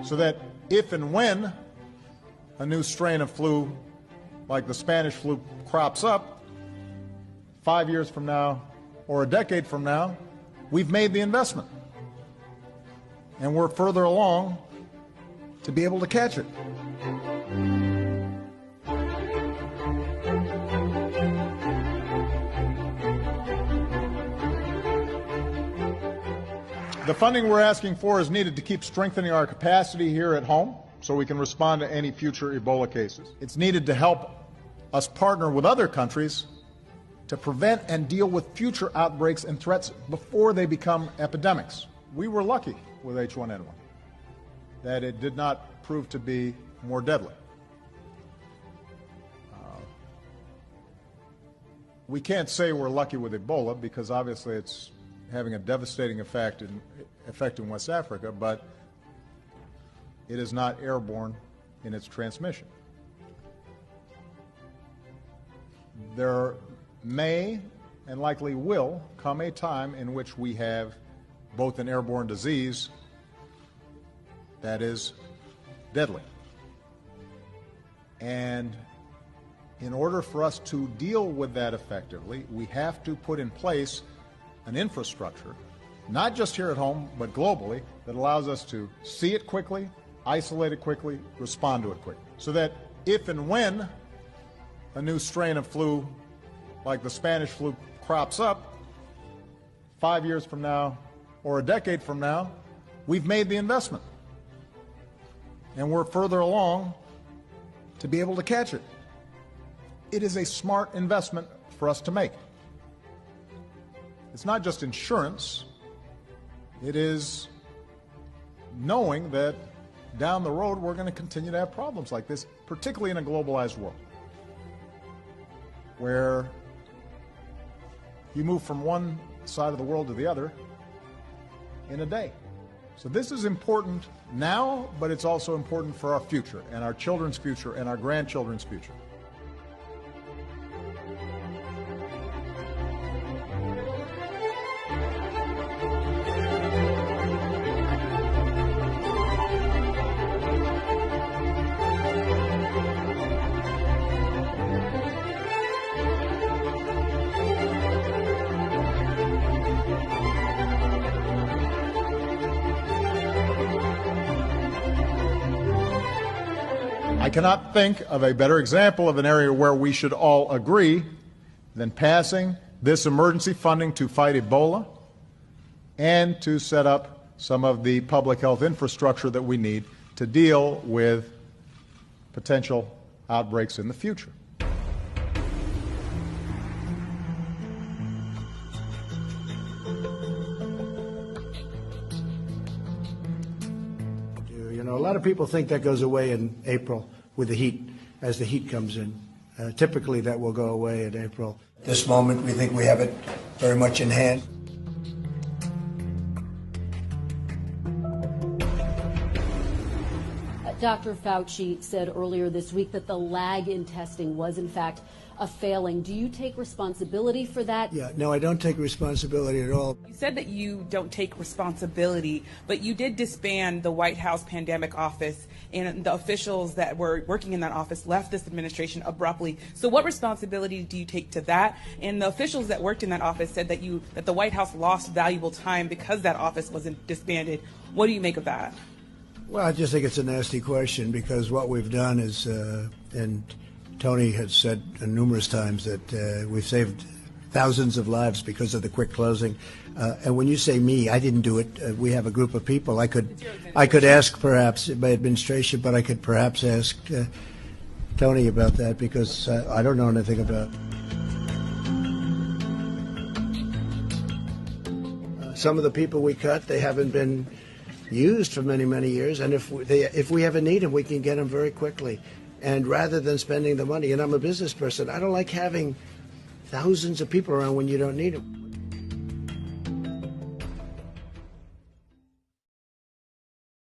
so that if and when a new strain of flu like the Spanish flu crops up 5 years from now or a decade from now, we've made the investment and we're further along to be able to catch it. The funding we're asking for is needed to keep strengthening our capacity here at home so we can respond to any future Ebola cases. It's needed to help us partner with other countries to prevent and deal with future outbreaks and threats before they become epidemics. We were lucky with H1N1 that it did not prove to be more deadly. We can't say we're lucky with Ebola because obviously it's having a devastating effect in West Africa, but it is not airborne in its transmission. There may and likely will come a time in which we have both an airborne disease that is deadly. And in order for us to deal with that effectively, we have to put in place an infrastructure, not just here at home, but globally, that allows us to see it quickly, isolate it quickly, respond to it quickly, so that if and when a new strain of flu like the Spanish flu crops up 5 years from now or a decade from now, we've made the investment and we're further along to be able to catch it. It is a smart investment for us to make. It's not just insurance, it is knowing that down the road we're going to continue to have problems like this, particularly in a globalized world, where you move from one side of the world to the other in a day. So this is important now, but it's also important for our future and our children's future and our grandchildren's future. I cannot think of a better example of an area where we should all agree than passing this emergency funding to fight Ebola and to set up some of the public health infrastructure that we need to deal with potential outbreaks in the future. You know, a lot of people think that goes away in April with the heat, as the heat comes in. Typically that will go away in April. At this moment, we think we have it very much in hand. Dr. Fauci said earlier this week that the lag in testing was, in fact, a failing. Do you take responsibility for that? Yeah, no, I don't take responsibility at all. You said that you don't take responsibility, but you did disband the White House Pandemic Office, and the officials that were working in that office left this administration abruptly. So what responsibility do you take to that? And the officials that worked in that office said that the White House lost valuable time because that office wasn't disbanded. What do you make of that? Well, I just think it's a nasty question because what we've done is, and Tony has said numerous times that we've saved thousands of lives because of the quick closing. And when you say me, I didn't do it. We have a group of people. I could ask perhaps my administration, but I could perhaps ask Tony about that because I don't know anything about it. Some of the people we cut, they haven't been used for many, many years. And if we ever need them, we can get them very quickly. And rather than spending the money, and I'm a business person, I don't like having thousands of people around when you don't need them.